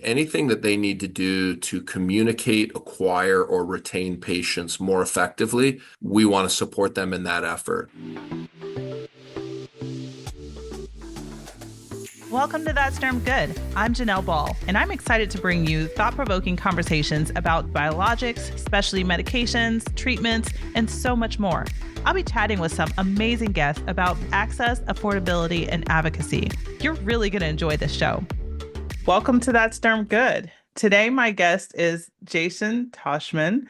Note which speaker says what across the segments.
Speaker 1: Anything that they need to do to communicate, acquire, or retain patients more effectively, we want to support them in that effort.
Speaker 2: Welcome to That's Term Good. I'm Janelle Ball, and I'm excited to bring you thought-provoking conversations about biologics, specialty medications, treatments, and so much more. I'll be chatting with some amazing guests about access, affordability, and advocacy. You're really going to enjoy this show. Welcome to That's Term Good. Today, my guest is Jason Tuschman.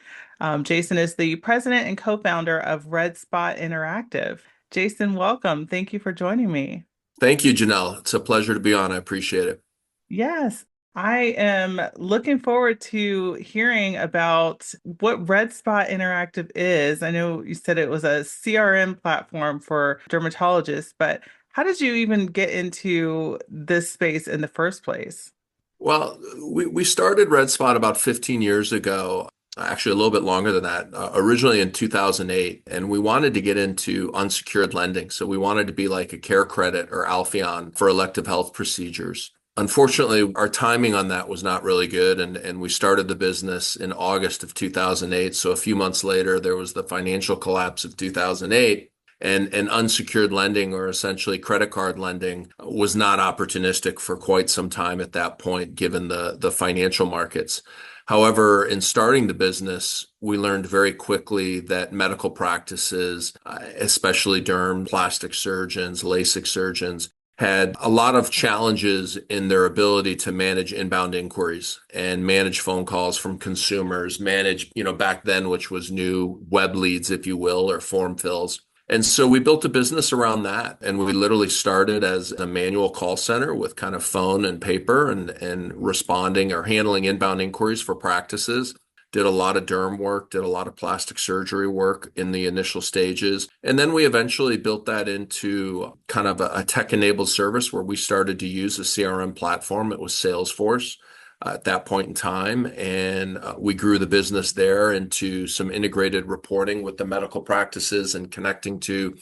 Speaker 2: Jason is the president and co-founder of Red Spot Interactive. Jason, welcome. Thank you for joining me.
Speaker 1: Thank you, Janelle. It's a pleasure to be on. I appreciate it.
Speaker 2: Yes, I am looking forward to hearing about what Red Spot Interactive is. I know you said it was a CRM platform for dermatologists, but how did you even get into this space in the first place?
Speaker 1: Well, we started Red Spot about 15 years ago, actually a little bit longer than that, originally in 2008. And we wanted to get into unsecured lending. So we wanted to be like a Care Credit or Alpheon for elective health procedures. Unfortunately, our timing on that was not really good. And we started the business in August of 2008. So a few months later, there was the financial collapse of 2008. And unsecured lending, or essentially credit card lending, was not opportunistic for quite some time at that point, given the financial markets. However, in starting the business, we learned very quickly that medical practices, especially derm, plastic surgeons, LASIK surgeons, had a lot of challenges in their ability to manage inbound inquiries and manage phone calls from consumers, manage, back then, which was new, web leads, if you will, or form fills. And so we built a business around that. And we literally started as a manual call center with kind of phone and paper and responding or handling inbound inquiries for practices. Did a lot of derm work, did a lot of plastic surgery work in the initial stages. And then we eventually built that into kind of a tech-enabled service where we started to use a CRM platform. It was Salesforce at that point in time. And we grew the business there into some integrated reporting with the medical practices and connecting to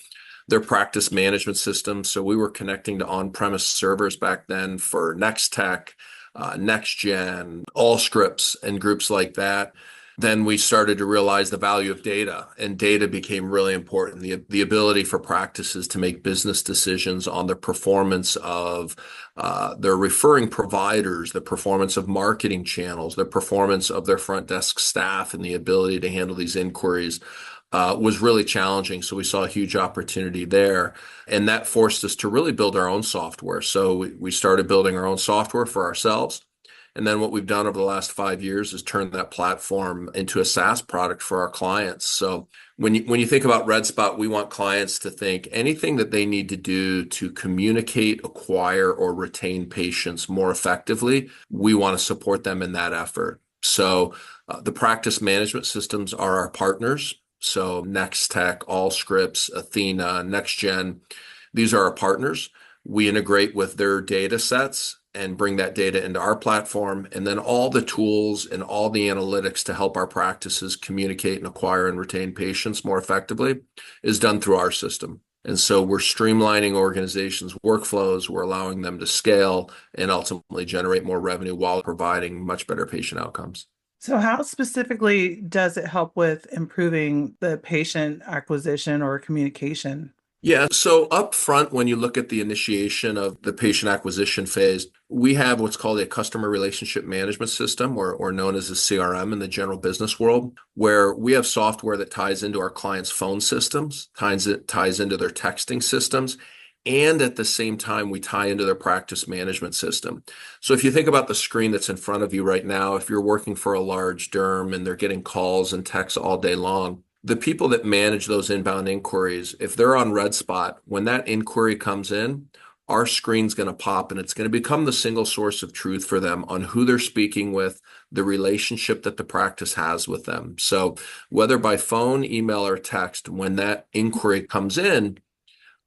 Speaker 1: their practice management system. So we were connecting to on-premise servers back then for Nextech, NextGen, Allscripts, and groups like that. Then we started to realize the value of data, and data became really important. The ability for practices to make business decisions on the performance of their referring providers, the performance of marketing channels, the performance of their front desk staff, and the ability to handle these inquiries was really challenging. So we saw a huge opportunity there. And that forced us to really build our own software. So we started building our own software for ourselves. And then what we've done over the last 5 years is turn that platform into a SaaS product for our clients. So when you think about Red Spot, we want clients to think anything that they need to do to communicate, acquire, or retain patients more effectively, we want to support them in that effort. So the practice management systems are our partners. So Nextech, Allscripts, Athena, NextGen, these are our partners. We integrate with their data sets and bring that data into our platform. And then all the tools and all the analytics to help our practices communicate and acquire and retain patients more effectively is done through our system. And so we're streamlining organizations' workflows. We're allowing them to scale and ultimately generate more revenue while providing much better patient outcomes.
Speaker 2: So how specifically does it help with improving the patient acquisition or communication?
Speaker 1: Yeah, so up front, when you look at the initiation of the patient acquisition phase, we have what's called a customer relationship management system, or known as a CRM in the general business world, where we have software that ties into our clients' phone systems, ties into their texting systems, and at the same time, we tie into their practice management system. So if you think about the screen that's in front of you right now, if you're working for a large derm and they're getting calls and texts all day long, the people that manage those inbound inquiries, if they're on Red Spot, when that inquiry comes in, our screen's going to pop and it's going to become the single source of truth for them on who they're speaking with, the relationship that the practice has with them. So whether by phone, email, or text, when that inquiry comes in,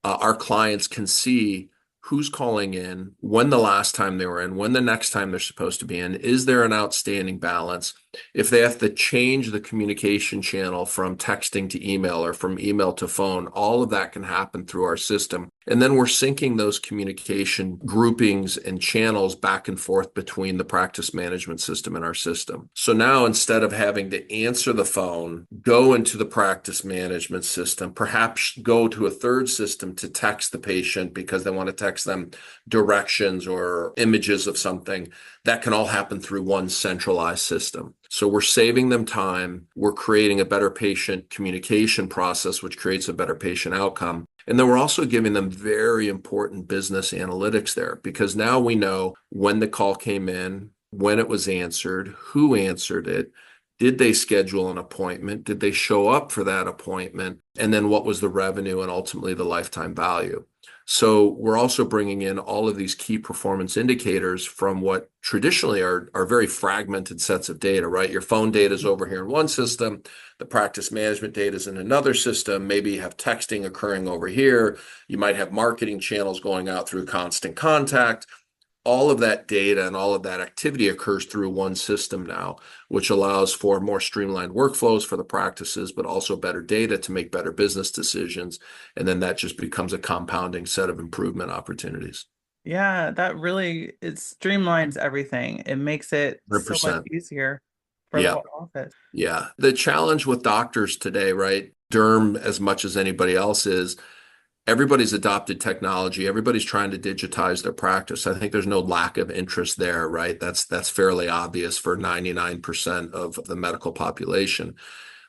Speaker 1: our clients can see who's calling in, when the last time they were in, when the next time they're supposed to be in, is there an outstanding balance? If they have to change the communication channel from texting to email or from email to phone, all of that can happen through our system. And then we're syncing those communication groupings and channels back and forth between the practice management system and our system. So now instead of having to answer the phone, go into the practice management system, perhaps go to a third system to text the patient because they want to text them directions or images of something, that can all happen through one centralized system. So we're saving them time. We're creating a better patient communication process, which creates a better patient outcome. And then we're also giving them very important business analytics there because now we know when the call came in, when it was answered, who answered it, did they schedule an appointment, did they show up for that appointment, and then what was the revenue and ultimately the lifetime value. So we're also bringing in all of these key performance indicators from what traditionally are very fragmented sets of data, right? Your phone data is over here in one system, the practice management data is in another system. Maybe you have texting occurring over here. You might have marketing channels going out through constant contact. All of that data and all of that activity occurs through one system now, which allows for more streamlined workflows for the practices, but also better data to make better business decisions. And then that just becomes a compounding set of improvement opportunities.
Speaker 2: Yeah, that really it streamlines everything. It makes it so much
Speaker 1: 100%.
Speaker 2: easier for the
Speaker 1: Yeah.
Speaker 2: whole office.
Speaker 1: Yeah. The challenge with doctors today, right? Derm as much as anybody else is everybody's adopted technology. Everybody's trying to digitize their practice. I think there's no lack of interest there, right? That's fairly obvious for 99% of the medical population.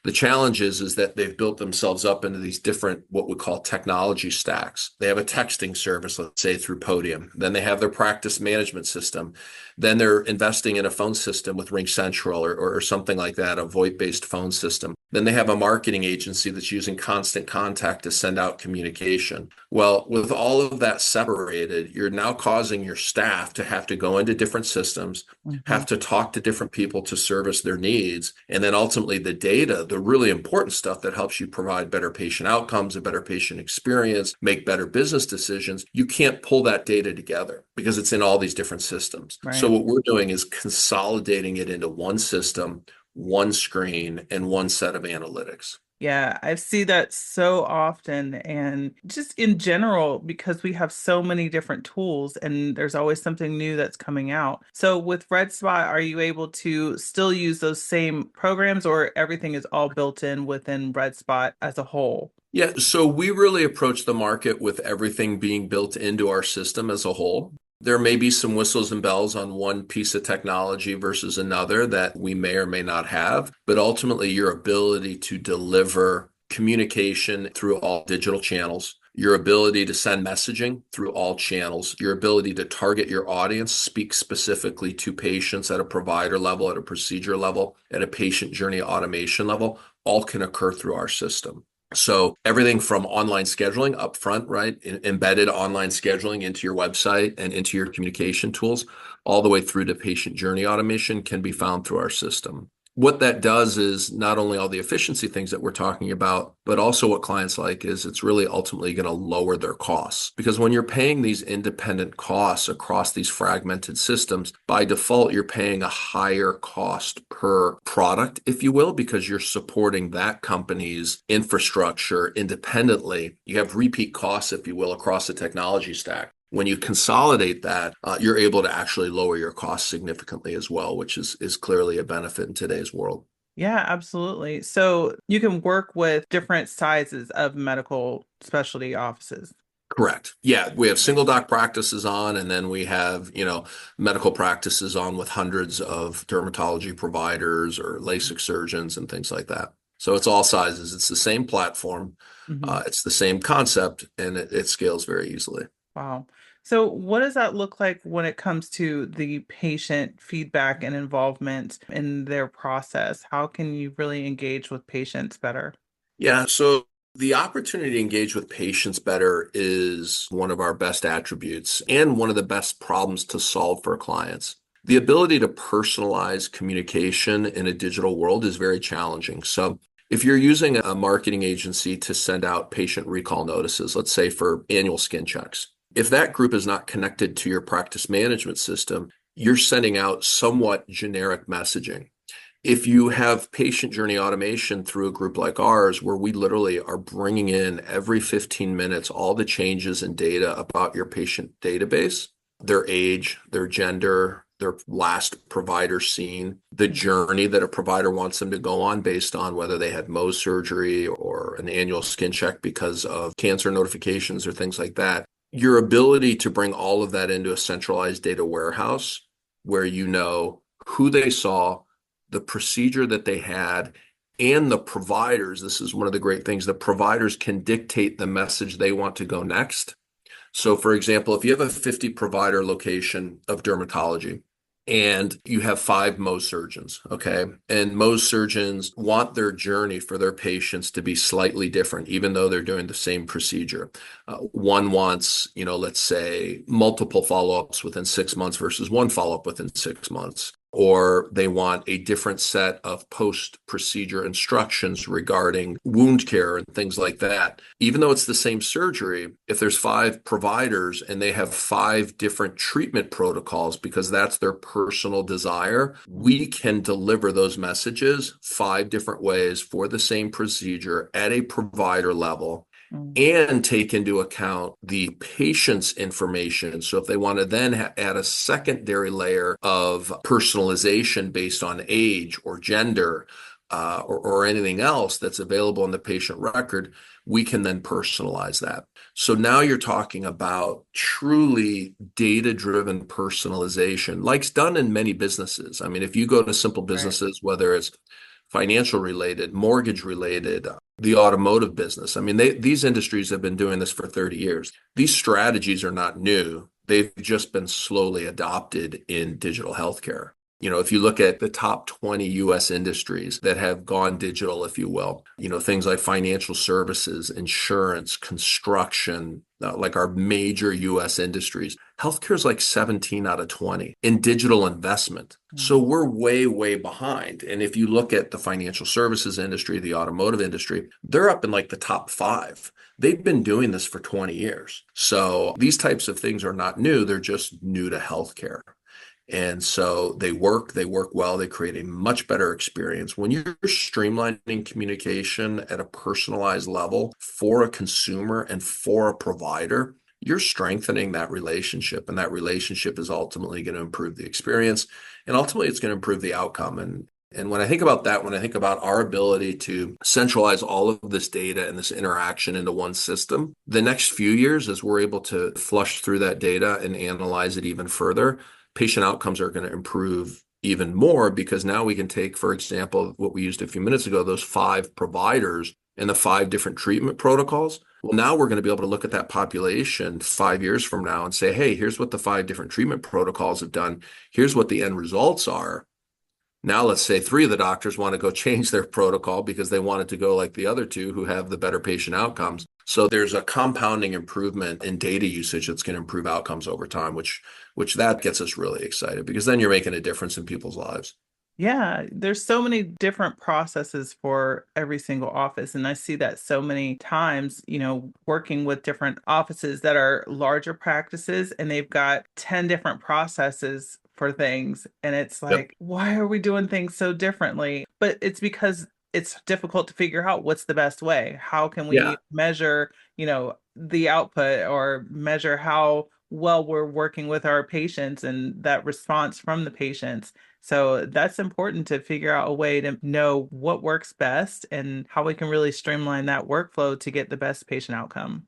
Speaker 1: The challenge is that they've built themselves up into these different, what we call technology stacks. They have a texting service, let's say through Podium. Then they have their practice management system. Then they're investing in a phone system with RingCentral or something like that, a VoIP-based phone system. Then they have a marketing agency that's using constant contact to send out communication. Well, with all of that separated, you're now causing your staff to have to go into different systems,
Speaker 2: Mhm.
Speaker 1: have to talk to different people to service their needs. And then ultimately the data, the really important stuff that helps you provide better patient outcomes, a better patient experience, make better business decisions. You can't pull that data together because it's in all these different systems. So
Speaker 2: Right.
Speaker 1: what we're doing is consolidating it into one system, one screen, and one set of analytics.
Speaker 2: Yeah, I see that so often and just in general because we have so many different tools and there's always something new that's coming out. So with RedSpot, are you able to still use those same programs or everything is all built in within RedSpot as a whole?
Speaker 1: Yeah, so we really approach the market with everything being built into our system as a whole. There may be some whistles and bells on one piece of technology versus another that we may or may not have, but ultimately your ability to deliver communication through all digital channels, your ability to send messaging through all channels, your ability to target your audience, speak specifically to patients at a provider level, at a procedure level, at a patient journey automation level, all can occur through our system. So everything from online scheduling up front, right? Embedded online scheduling into your website and into your communication tools, all the way through to patient journey automation can be found through our system. What that does is not only all the efficiency things that we're talking about, but also what clients like is it's really ultimately going to lower their costs. Because when you're paying these independent costs across these fragmented systems, by default, you're paying a higher cost per product, if you will, because you're supporting that company's infrastructure independently. You have repeat costs, if you will, across the technology stack. When you consolidate that, you're able to actually lower your costs significantly as well, which is clearly a benefit in today's world.
Speaker 2: Yeah, absolutely. So you can work with different sizes of medical specialty offices.
Speaker 1: Correct. Yeah, we have single doc practices on, and then we have, medical practices on with hundreds of dermatology providers or LASIK surgeons and things like that. So it's all sizes. It's the same platform.
Speaker 2: Mhm.
Speaker 1: It's the same concept, and it scales very easily.
Speaker 2: Wow. So what does that look like when it comes to the patient feedback and involvement in their process? How can you really engage with patients better?
Speaker 1: Yeah, so the opportunity to engage with patients better is one of our best attributes and one of the best problems to solve for clients. The ability to personalize communication in a digital world is very challenging. So if you're using a marketing agency to send out patient recall notices, let's say for annual skin checks, if that group is not connected to your practice management system, you're sending out somewhat generic messaging. If you have patient journey automation through a group like ours, where we literally are bringing in every 15 minutes all the changes in data about your patient database, their age, their gender, their last provider seen, the journey that a provider wants them to go on based on whether they had Mohs surgery or an annual skin check because of cancer notifications or things like that. Your ability to bring all of that into a centralized data warehouse where you know who they saw, the procedure that they had, and the providers. This is one of the great things. The providers can dictate the message they want to go next. So, for example, if you have a 50 provider location of dermatology and you have five Mohs surgeons, okay, and Mohs surgeons want their journey for their patients to be slightly different, even though they're doing the same procedure. One wants, let's say multiple follow-ups within 6 months versus one follow-up within 6 months. Or they want a different set of post-procedure instructions regarding wound care and things like that. Even though it's the same surgery, if there's five providers and they have five different treatment protocols because that's their personal desire, we can deliver those messages five different ways for the same procedure at a provider level and take into account the patient's information. So if they want to then add a secondary layer of personalization based on age or gender, or anything else that's available in the patient record, we can then personalize that. So now you're talking about truly data-driven personalization, like's done in many businesses. I mean, if you go to simple
Speaker 2: Right.
Speaker 1: businesses, whether it's financial related, mortgage related, the automotive business. I mean, these industries have been doing this for 30 years. These strategies are not new. They've just been slowly adopted in digital healthcare. If you look at the top 20 US industries that have gone digital, if you will, things like financial services, insurance, construction, like our major US industries, healthcare is like 17 out of 20 in digital investment. So
Speaker 2: Mm.
Speaker 1: we're way, way behind. And if you look at the financial services industry, the automotive industry, they're up in like the top five. They've been doing this for 20 years. So these types of things are not new. They're just new to healthcare. And so they work well, they create a much better experience. When you're streamlining communication at a personalized level for a consumer and for a provider, you're strengthening that relationship, and that relationship is ultimately going to improve the experience, and ultimately it's going to improve the outcome. And when I think about that, when I think about our ability to centralize all of this data and this interaction into one system, the next few years, as we're able to flush through that data and analyze it even further, patient outcomes are going to improve even more because now we can take, for example, what we used a few minutes ago, those five providers and the five different treatment protocols. Well, now we're going to be able to look at that population 5 years from now and say, hey, here's what the five different treatment protocols have done. Here's what the end results are. Now, let's say three of the doctors want to go change their protocol because they want it to go like the other two who have the better patient outcomes. So there's a compounding improvement in data usage that's going to improve outcomes over time, which that gets us really excited because then you're making a difference in people's lives.
Speaker 2: Yeah, there's so many different processes for every single office. And I see that so many times, working with different offices that are larger practices and they've got 10 different processes for things. And it's
Speaker 1: Yep.
Speaker 2: like, why are we doing things so differently? But it's because it's difficult to figure out what's the best way. How can
Speaker 1: Yeah.
Speaker 2: we measure, the output or measure how well we're working with our patients and that response from the patients? So that's important to figure out a way to know what works best and how we can really streamline that workflow to get the best patient outcome.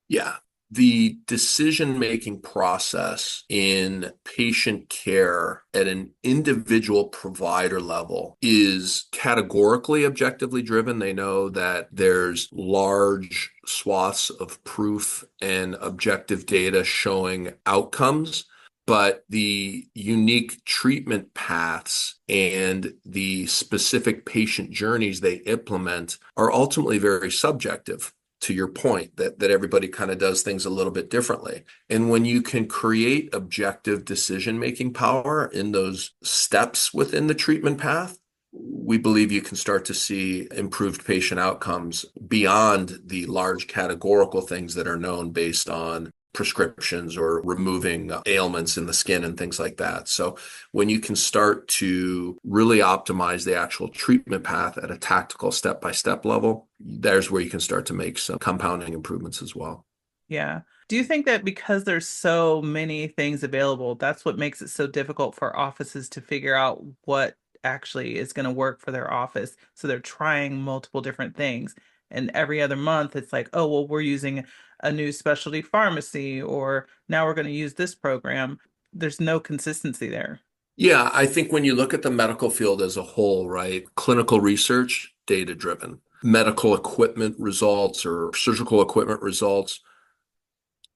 Speaker 1: Yeah. The decision-making process in patient care at an individual provider level is categorically objectively driven. They know that there's large swaths of proof and objective data showing outcomes, but the unique treatment paths and the specific patient journeys they implement are ultimately very subjective, to your point that everybody kind of does things a little bit differently. And when you can create objective decision-making power in those steps within the treatment path, we believe you can start to see improved patient outcomes beyond the large categorical things that are known based on prescriptions or removing ailments in the skin and things like that. So when you can start to really optimize the actual treatment path at a tactical step-by-step level, there's where you can start to make some compounding improvements as well.
Speaker 2: Yeah. Do you think that because there's so many things available, that's what makes it so difficult for offices to figure out what actually is going to work for their office? So they're trying multiple different things. And every other month, it's like, oh, well, we're using a new specialty pharmacy, or now we're going to use this program. There's no consistency there.
Speaker 1: Yeah, I think when you look at the medical field as a whole, right, clinical research, data driven, medical equipment results or surgical equipment results,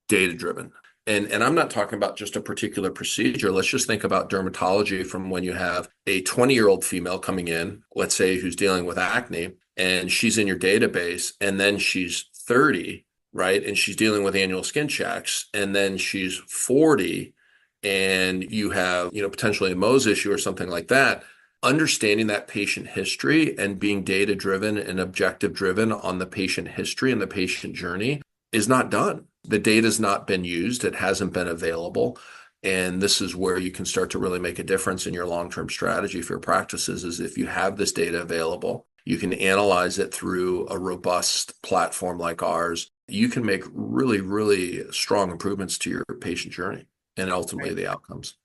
Speaker 1: data driven. And I'm not talking about just a particular procedure. Let's just think about dermatology from when you have a 20-year-old female coming in, let's say, who's dealing with acne, and she's in your database, and then she's 30, right? And she's dealing with annual skin checks, and then she's 40, and you have, potentially a Mohs issue or something like that. Understanding that patient history and being data driven and objective driven on the patient history and the patient journey is not done. The data's not been used. It hasn't been available. And this is where you can start to really make a difference in your long-term strategy for your practices is if you have this data available, you can analyze it through a robust platform like ours. You can make really, really strong improvements to your patient journey and ultimately
Speaker 2: Right.
Speaker 1: the outcomes.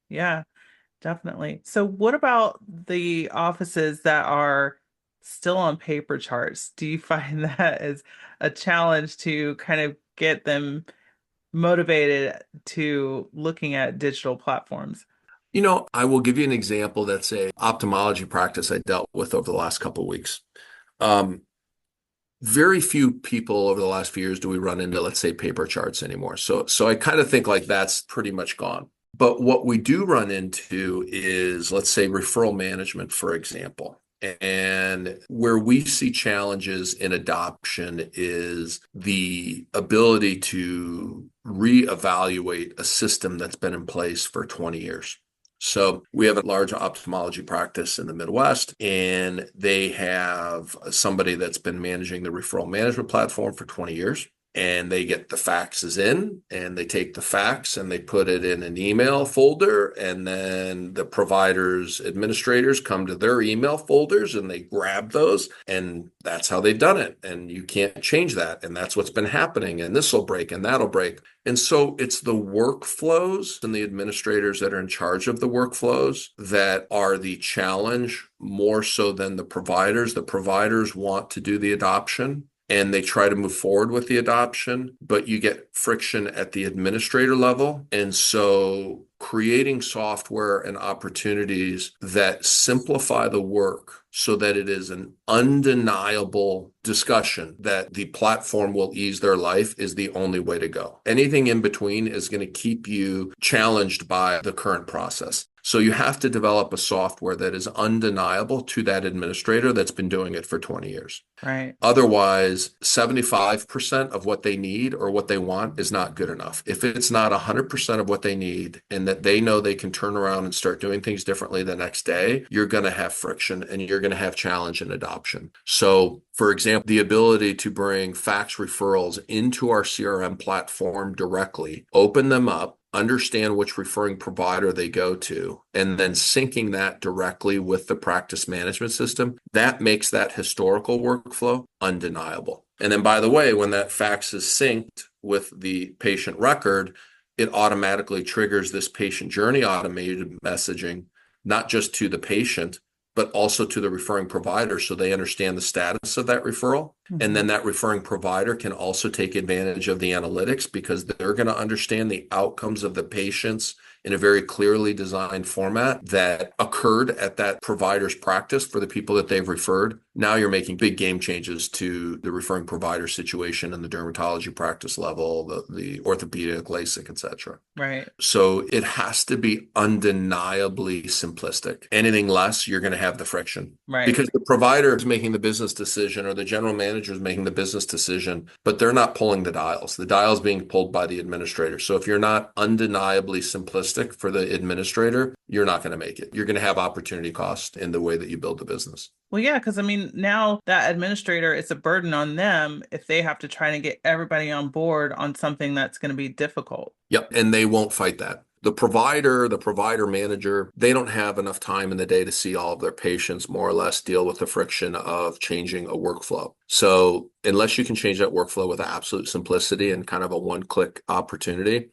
Speaker 2: Yeah. Definitely. So what about the offices that are still on paper charts? Do you find that as a challenge to kind of get them motivated to looking at digital platforms?
Speaker 1: I will give you an example that's a ophthalmology practice I dealt with over the last couple of weeks. Um, Very few people over the last few years do we run into, let's say, paper charts anymore. So I kind of think like that's pretty much gone. But what we do run into is, let's say, referral management, for example. And where we see challenges in adoption is the ability to reevaluate a system that's been in place for 20 years. So we have a large ophthalmology practice in the Midwest, and they have somebody that's been managing the referral management platform for 20 years. And they get the faxes in and they take the fax and they put it in an email folder. And then the provider's administrators come to their email folders and they grab those. And that's how they've done it. And you can't change that. And that's what's been happening. And this will break and that'll break. And so it's the workflows and the administrators that are in charge of the workflows that are the challenge more so than the providers. The providers want to do the adoption and they try to move forward with the adoption, but you get friction at the administrator level. And so creating software and opportunities that simplify the work so that it is an undeniable discussion that the platform will ease their life is the only way to go. Anything in between is going to keep you challenged by the current process. So you have to develop a software that is undeniable to that administrator that's been doing it for 20 years.
Speaker 2: Right.
Speaker 1: Otherwise, 75% of what they need or what they want is not good enough. If it's not 100% of what they need and that they know they can turn around and start doing things differently the next day, you're going to have friction and you're going to have challenge in adoption. So, for example, the ability to bring fax referrals into our CRM platform directly, open them up, understand which referring provider they go to, and then syncing that directly with the practice management system, that makes that historical workflow undeniable. And then, by the way, when that fax is synced with the patient record, it automatically triggers this patient journey automated messaging, not just to the patient, but also to the referring provider so they understand the status of that referral. And then that referring provider can also take advantage of the analytics because they're going to understand the outcomes of the patients in a very clearly designed format that occurred at that provider's practice for the people that they've referred. Now you're making big game changes to the referring provider situation and the dermatology practice level, the orthopedic, LASIK, et cetera.
Speaker 2: Right.
Speaker 1: So it has to be undeniably simplistic. Anything less, you're going to have the friction.
Speaker 2: Right.
Speaker 1: Because the provider is making the business decision or the general manager is making the business decision, but they're not pulling the dials. The dial's being pulled by the administrator. So if you're not undeniably simplistic for the administrator, you're not going to make it. You're going to have opportunity cost in the way that you build the business.
Speaker 2: Well, yeah, because I mean, now that administrator, it's a burden on them if they have to try to get everybody on board on something that's going to be difficult.
Speaker 1: Yep. And they won't fight that. The provider manager, they don't have enough time in the day to see all of their patients more or less deal with the friction of changing a workflow. So unless you can change that workflow with absolute simplicity and kind of a one-click opportunity,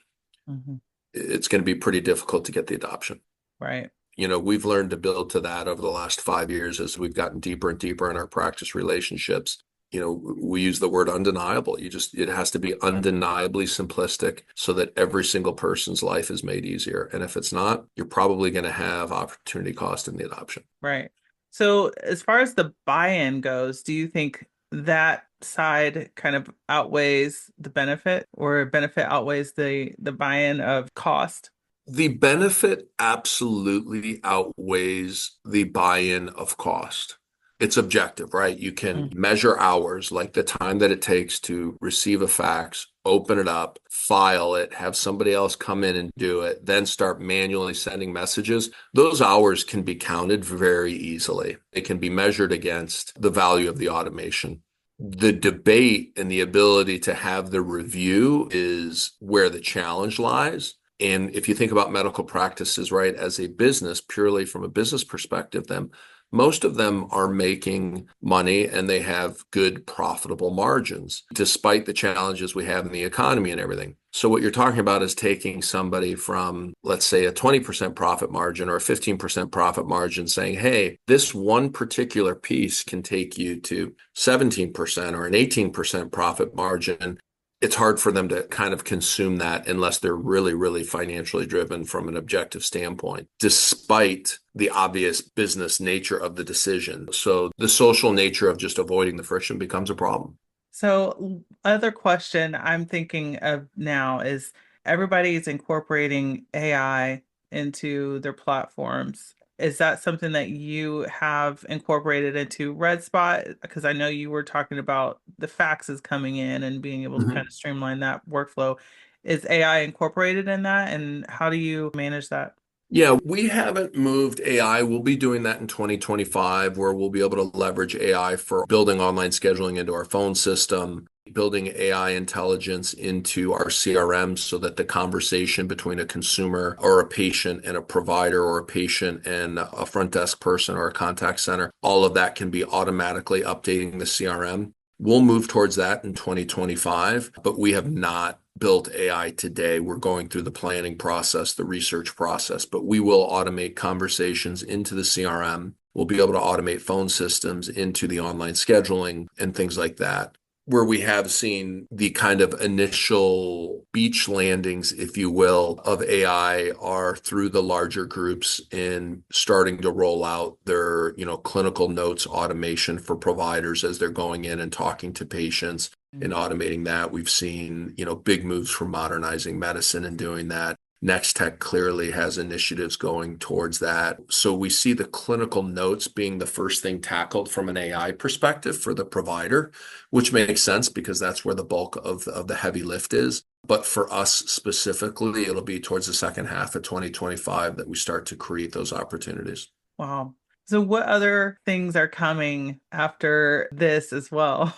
Speaker 2: Hmm.
Speaker 1: it's going to be pretty difficult to get the adoption.
Speaker 2: Right.
Speaker 1: We've learned to build to that over the last 5 years as we've gotten deeper and deeper in our practice relationships. We use the word undeniable. It has to be undeniably simplistic so that every single person's life is made easier. And if it's not, you're probably going to have opportunity cost in the adoption.
Speaker 2: Right. So, as far as the buy-in goes, do you think that side kind of outweighs the benefit, or benefit outweighs the buy-in of cost?
Speaker 1: The benefit absolutely outweighs the buy-in of cost. It's objective, right? You can
Speaker 2: Mm.
Speaker 1: measure hours, like the time that it takes to receive a fax, open it up, file it, have somebody else come in and do it, then start manually sending messages. Those hours can be counted very easily. It can be measured against the value of the automation. The debate and the ability to have the review is where the challenge lies. And if you think about medical practices, right, as a business, purely from a business perspective, then most of them are making money and they have good profitable margins, despite the challenges we have in the economy and everything. So what you're talking about is taking somebody from, let's say, a 20% profit margin or a 15% profit margin, saying, hey, this one particular piece can take you to 17% or an 18% profit margin. It's hard for them to kind of consume that unless they're really, really financially driven from an objective standpoint, despite the obvious business nature of the decision. So the social nature of just avoiding the friction becomes a problem.
Speaker 2: So, other question I'm thinking of now is everybody's incorporating AI into their platforms. Is that something that you have incorporated into RedSpot? Because I know you were talking about the faxes coming in and being able to kind
Speaker 1: Mhm.
Speaker 2: of streamline that workflow. Is AI incorporated in that, and how do you manage that?
Speaker 1: Yeah, we haven't moved AI. We'll be doing that in 2025, where we'll be able to leverage AI for building online scheduling into our phone system, building AI intelligence into our CRMs so that the conversation between a consumer or a patient and a provider or a patient and a front desk person or a contact center, all of that can be automatically updating the CRM. We'll move towards that in 2025, but we have not built AI today. We're going through the planning process, the research process, but we will automate conversations into the CRM. We'll be able to automate phone systems into the online scheduling and things like that. Where we have seen the kind of initial beach landings, if you will, of AI are through the larger groups in starting to roll out their, clinical notes automation for providers as they're going in and talking to patients and automating that. We've seen, big moves for modernizing medicine and doing that. Next Tech clearly has initiatives going towards that. So we see the clinical notes being the first thing tackled from an AI perspective for the provider, which makes sense because that's where the bulk of the heavy lift is. But for us specifically, it'll be towards the second half of 2025 that we start to create those opportunities.
Speaker 2: Wow. So, what other things are coming after this as well?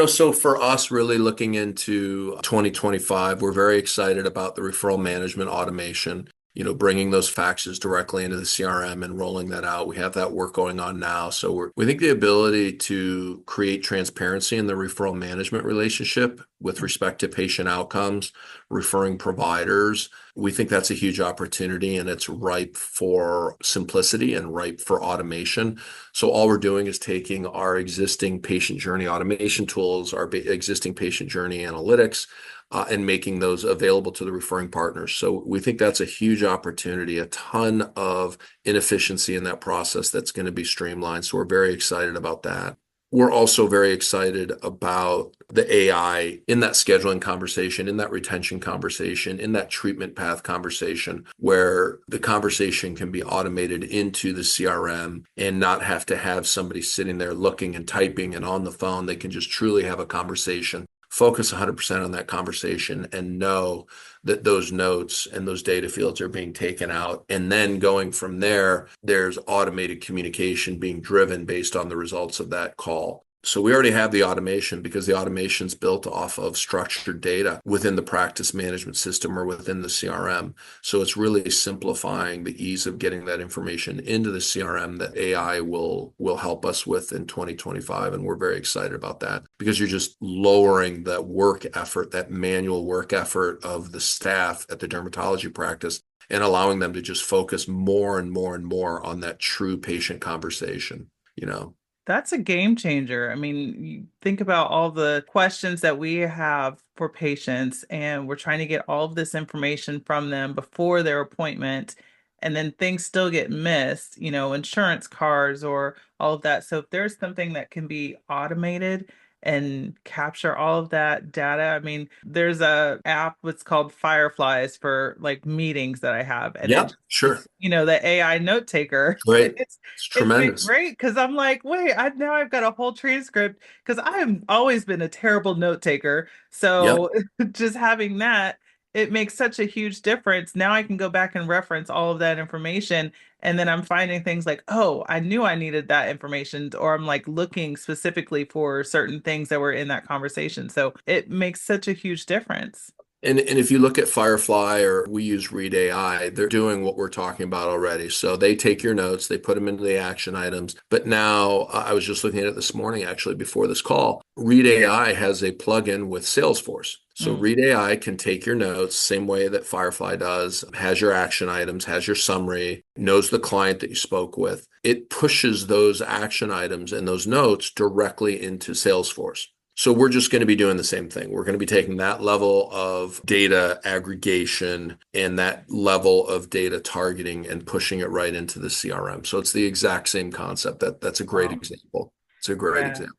Speaker 1: So for us, really looking into 2025, we're very excited about the referral management automation, bringing those faxes directly into the CRM and rolling that out. We have that work going on now. So we think the ability to create transparency in the referral management relationship with respect to patient outcomes, referring providers, we think that's a huge opportunity and it's ripe for simplicity and ripe for automation. So all we're doing is taking our existing patient journey automation tools, our existing patient journey analytics, and making those available to the referring partners. So we think that's a huge opportunity, a ton of inefficiency in that process that's going to be streamlined. So we're very excited about that. We're also very excited about the AI in that scheduling conversation, in that retention conversation, in that treatment path conversation, where the conversation can be automated into the CRM and not have to have somebody sitting there looking and typing and on the phone. They can just truly have a conversation focus 100% on that conversation and know that those notes and those data fields are being taken out. And then going from there, there's automated communication being driven based on the results of that call. So we already have the automation because the automation's built off of structured data within the practice management system or within the CRM. So it's really simplifying the ease of getting that information into the CRM that AI will help us with in 2025. And we're very excited about that because you're just lowering that work effort, that manual work effort of the staff at the dermatology practice and allowing them to just focus more and more and more on that true patient conversation, you know.
Speaker 2: That's a game changer. I mean, you think about all the questions that we have for patients, and we're trying to get all of this information from them before their appointment, and then things still get missed, insurance cards or all of that. So if there's something that can be automated and capture all of that data, I mean, there's a app that's called Fireflies for like meetings that I have, and
Speaker 1: Yeah,
Speaker 2: it's
Speaker 1: sure.
Speaker 2: the AI note taker.
Speaker 1: Great. It's
Speaker 2: It's been
Speaker 1: tremendous.
Speaker 2: great because I'm like, wait, now I've got a whole transcript because I have always been a terrible note taker.
Speaker 1: Yep.
Speaker 2: So just having that, it makes such a huge difference. Now I can go back and reference all of that information. And then I'm finding things like, oh, I knew I needed that information, or I'm like looking specifically for certain things that were in that conversation. So it makes such a huge difference.
Speaker 1: And if you look at Firefly or we use Read AI, they're doing what we're talking about already. So they take your notes, they put them into the action items. But now I was just looking at it this morning, actually, before this call. Read AI has a plugin with Salesforce. So
Speaker 2: Mm,
Speaker 1: Read AI can take your notes, same way that Firefly does, has your action items, has your summary, knows the client that you spoke with. It pushes those action items and those notes directly into Salesforce. So we're just going to be doing the same thing. We're going to be taking that level of data aggregation and that level of data targeting and pushing it right into the CRM. So it's the exact same concept. That's a great
Speaker 2: wow.
Speaker 1: example. It's a great
Speaker 2: Yeah.
Speaker 1: example.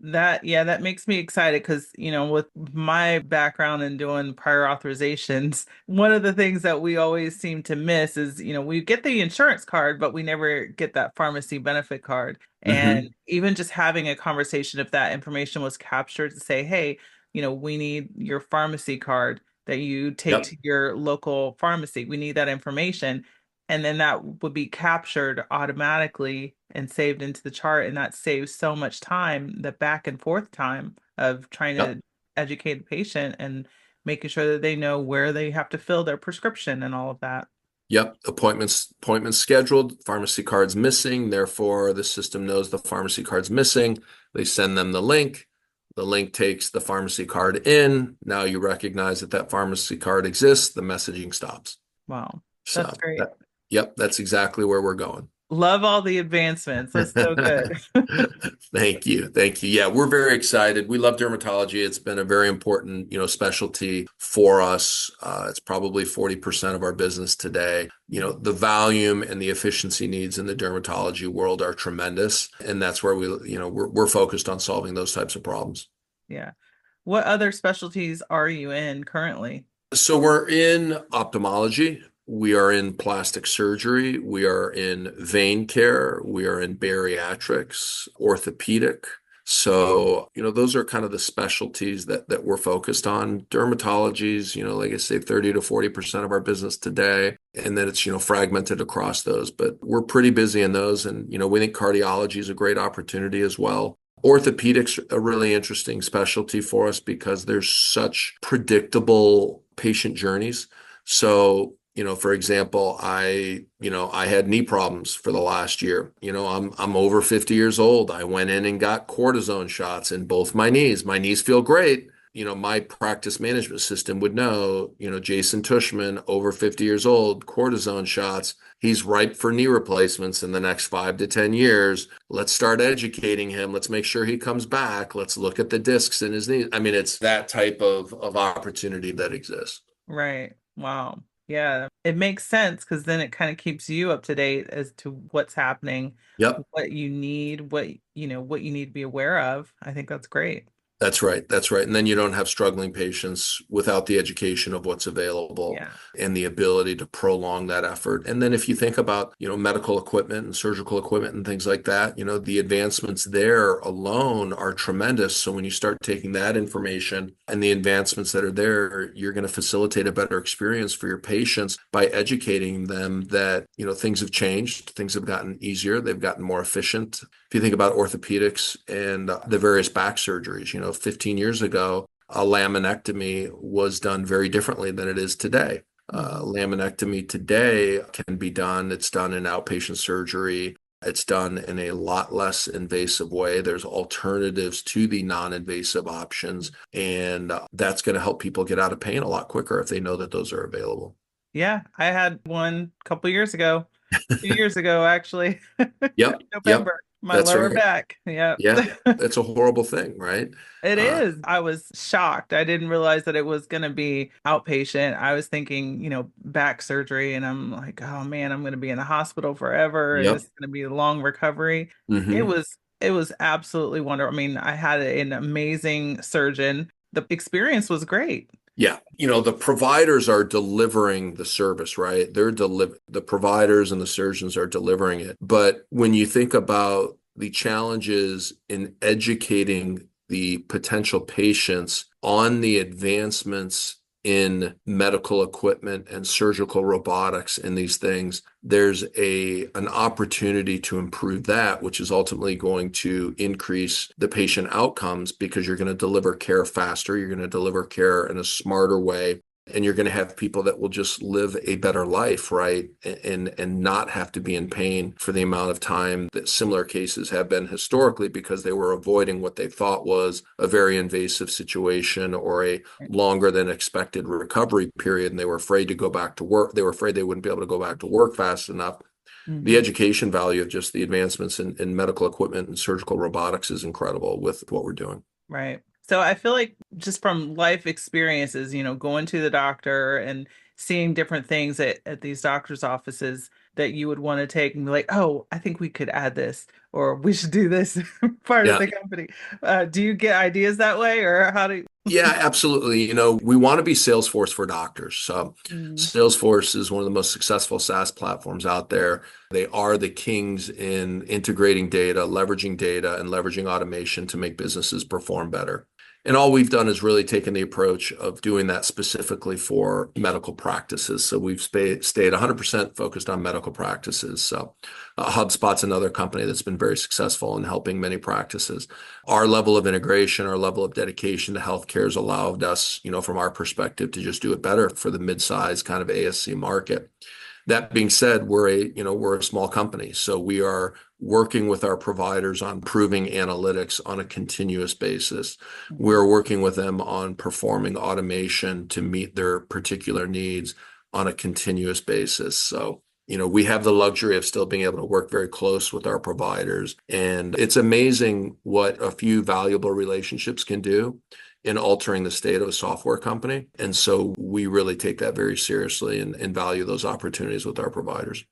Speaker 2: That makes me excited because, with my background in doing prior authorizations, one of the things that we always seem to miss is, we get the insurance card, but we never get that pharmacy benefit card. And
Speaker 1: Hmm.
Speaker 2: even just having a conversation, if that information was captured to say, hey, we need your pharmacy card that you take
Speaker 1: Yep.
Speaker 2: to your local pharmacy. We need that information. And then that would be captured automatically and saved into the chart. And that saves so much time, the back and forth time of trying
Speaker 1: Yep.
Speaker 2: to educate the patient and making sure that they know where they have to fill their prescription and all of that.
Speaker 1: Yep. Appointments scheduled, pharmacy cards missing. Therefore, the system knows the pharmacy card's missing. They send them the link. The link takes the pharmacy card in. Now you recognize that that pharmacy card exists. The messaging stops.
Speaker 2: Wow. That's
Speaker 1: So
Speaker 2: great.
Speaker 1: that, yep, that's exactly where we're going.
Speaker 2: Love all the advancements. That's so good.
Speaker 1: Thank you. Thank you. Yeah, we're very excited. We love dermatology. It's been a very important, specialty for us. It's probably 40% of our business today. The volume and the efficiency needs in the dermatology world are tremendous. And that's where we're focused on solving those types of problems.
Speaker 2: Yeah. What other specialties are you in currently?
Speaker 1: So we're in ophthalmology. We are in plastic surgery. We are in vein care. We are in bariatrics, orthopedic. So, those are kind of the specialties that we're focused on. Dermatologies, like I say, 30 to 40% of our business today. And then it's, fragmented across those, but we're pretty busy in those. And, we think cardiology is a great opportunity as well. Orthopedics a really interesting specialty for us because there's such predictable patient journeys. So, for example, I had knee problems for the last year. I'm over 50 years old. I went in and got cortisone shots in both my knees. My knees feel great. My practice management system would know, Jason Tuschman, over 50 years old, cortisone shots. He's ripe for knee replacements in the next 5 to 10 years. Let's start educating him. Let's make sure he comes back. Let's look at the discs in his knee. I mean, it's that type of opportunity that exists.
Speaker 2: Right. Wow. Yeah, it makes sense because then it kind of keeps you up to date as to what's happening,
Speaker 1: Yep.
Speaker 2: what you need, what you need to be aware of. I think that's great.
Speaker 1: That's right. That's right. And then you don't have struggling patients without the education of what's available
Speaker 2: Yeah.
Speaker 1: and the ability to prolong that effort. And then if you think about, medical equipment and surgical equipment and things like that, the advancements there alone are tremendous. So when you start taking that information and the advancements that are there, you're going to facilitate a better experience for your patients by educating them that, things have changed, things have gotten easier, they've gotten more efficient. If you think about orthopedics and the various back surgeries, 15 years ago, a laminectomy was done very differently than it is today.
Speaker 2: Hmm.
Speaker 1: Laminectomy today can be done, it's done in outpatient surgery. It's done in a lot less invasive way. There's alternatives to the non-invasive options, and that's going to help people get out of pain a lot quicker if they know that those are available.
Speaker 2: Yeah, I had one a couple years ago, 2 years ago, actually,
Speaker 1: Yep, yep,
Speaker 2: November, my
Speaker 1: that's
Speaker 2: lower
Speaker 1: right.
Speaker 2: back. Yep.
Speaker 1: Yeah, it's a horrible thing, right?
Speaker 2: It
Speaker 1: Uh,
Speaker 2: is. I was shocked. I didn't realize that it was going to be outpatient. I was thinking, back surgery, and I'm like, oh man, I'm going to be in the hospital forever, and
Speaker 1: yep.
Speaker 2: it's going to be a long recovery. It
Speaker 1: Hmm.
Speaker 2: was, it was absolutely wonderful. I mean, I had an amazing surgeon. The experience was great.
Speaker 1: Yeah, the providers are delivering the service, right? The providers and the surgeons are delivering it. But when you think about the challenges in educating the potential patients on the advancements in medical equipment and surgical robotics and these things, there's an opportunity to improve that, which is ultimately going to increase the patient outcomes because you're going to deliver care faster, you're going to deliver care in a smarter way, and you're going to have people that will just live a better life, right? And not have to be in pain for the amount of time that similar cases have been historically because they were avoiding what they thought was a very invasive situation or a longer than expected recovery period, and they were afraid to go back to work. They were afraid they wouldn't be able to go back to work fast enough. The
Speaker 2: Hmm.
Speaker 1: education value of just the advancements in medical equipment and surgical robotics is incredible with what we're doing.
Speaker 2: Right. So I feel like just from life experiences, going to the doctor and seeing different things at these doctor's offices that you would want to take and be like, oh, I think we could add this or we should do this part of
Speaker 1: Yeah.
Speaker 2: the company. Do you get ideas that way or how do
Speaker 1: Yeah, absolutely. We want to be Salesforce for doctors. So
Speaker 2: Mm,
Speaker 1: Salesforce is one of the most successful SaaS platforms out there. They are the kings in integrating data, and leveraging automation to make businesses perform better. And all we've done is really taken the approach of doing that specifically for medical practices. So we've stayed 100% focused on medical practices. So HubSpot's another company that's been very successful in helping many practices. Our level of integration, our level of dedication to healthcare has allowed us, from our perspective, to just do it better for the mid-size kind of ASC market. That being said, we're a small company, so we are working with our providers on proving analytics on a continuous basis.
Speaker 2: mhm.
Speaker 1: We're working with them on performing automation to meet their particular needs on a continuous basis. So, we have the luxury of still being able to work very close with our providers. And it's amazing what a few valuable relationships can do in altering the state of a software company. And so we really take that very seriously and value those opportunities with our providers.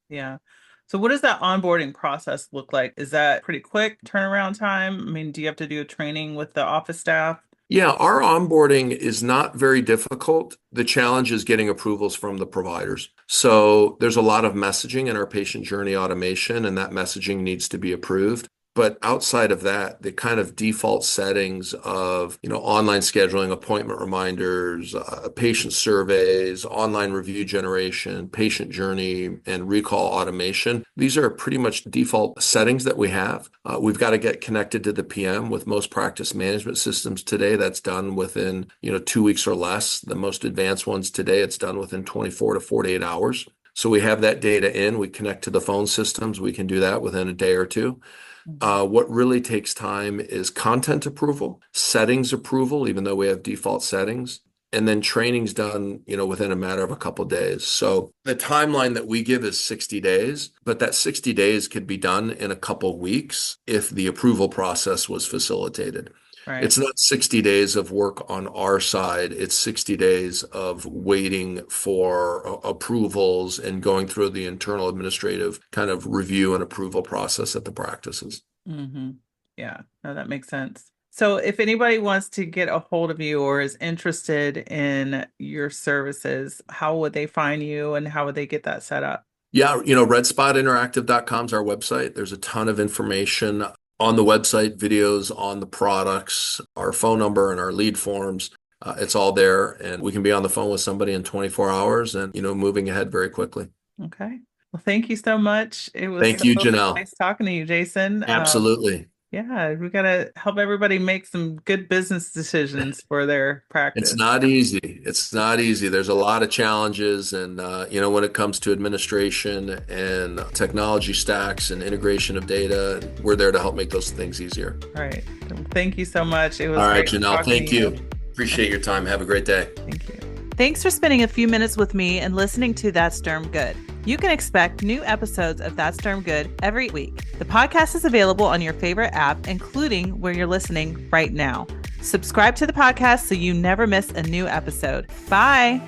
Speaker 2: Yeah. So what does that onboarding process look like? Is that pretty quick turnaround time? I mean, do you have to do a training with the office staff?
Speaker 1: Yeah, our onboarding is not very difficult. The challenge is getting approvals from the providers. So there's a lot of messaging in our patient journey automation, and that messaging needs to be approved. But outside of that, the kind of default settings of, online scheduling, appointment reminders, patient surveys, online review generation, patient journey, and recall automation, these are pretty much default settings that we have. We've got to get connected to the PM with most practice management systems today. That's done within, 2 weeks or less. The most advanced ones today, it's done within 24 to 48 hours. So we have that data in, we connect to the phone systems. We can do that within a day or two.
Speaker 2: Mhm.
Speaker 1: What really takes time is content approval, settings approval, even though we have default settings, and then training's done, within a matter of a couple of days. So the timeline that we give is 60 days, but that 60 days could be done in a couple of weeks if the approval process was facilitated.
Speaker 2: Right.
Speaker 1: It's not 60 days of work on our side. It's 60 days of waiting for approvals and going through the internal administrative kind of review and approval process at the practices.
Speaker 2: Hmm. Yeah. No, that makes sense. So if anybody wants to get a hold of you or is interested in your services, how would they find you and how would they get that set up?
Speaker 1: Yeah, redspottinteractive.com is our website. There's a ton of information on the website, videos on the products, our phone number and our lead forms. It's all there, and we can be on the phone with somebody in 24 hours and, moving ahead very quickly.
Speaker 2: Okay. Well, thank you so much. It was
Speaker 1: Thank you,
Speaker 2: so
Speaker 1: Janelle.
Speaker 2: nice talking to you, Jason.
Speaker 1: Absolutely.
Speaker 2: Yeah, we got to help everybody make some good business decisions for their
Speaker 1: It's
Speaker 2: practice.
Speaker 1: not easy. It's not easy. There's a lot of challenges. And, when it comes to administration and technology stacks and integration of data, we're there to help make those things easier.
Speaker 2: All right. Thank you so much. It was
Speaker 1: All right,
Speaker 2: great
Speaker 1: Janelle,
Speaker 2: talking
Speaker 1: thank
Speaker 2: to
Speaker 1: you.
Speaker 2: you.
Speaker 1: Appreciate your time. Have a great day.
Speaker 2: Thank you. Thanks for spending a few minutes with me and listening to That's Derm Good. You can expect new episodes of That's Derm Good every week. The podcast is available on your favorite app, including where you're listening right now. Subscribe to the podcast so you never miss a new episode. Bye.